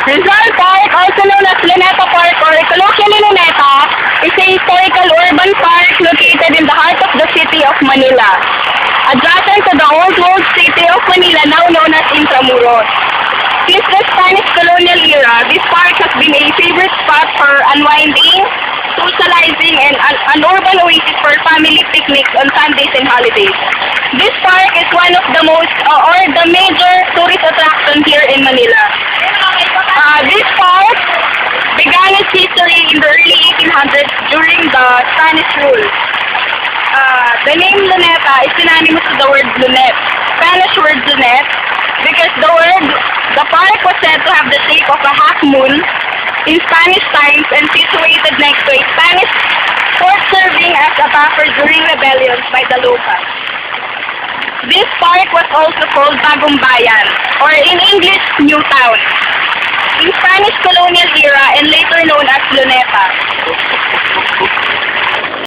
Rizal Park, also known as Luneta Park or colloquially Luneta, is a historical urban park located in the heart of the city of Manila, adjacent to the old world city of Manila, now known as Intramuros. Since the Spanish colonial era, this park has been a favorite spot for unwinding, socializing, and an urban oasis for family picnics on Sundays and holidays. This park is one of the most, or the major tourist attraction here in Manila. This park began its history in the early 1800s during the Spanish rule. The name Luneta is synonymous to the word lunet, Spanish word lunet, because the park was said to have the shape of a half moon in Spanish times and situated next to a Spanish fort serving as a buffer during rebellions by the locals. This park was also called Bagong Bayan, or in English, New Town.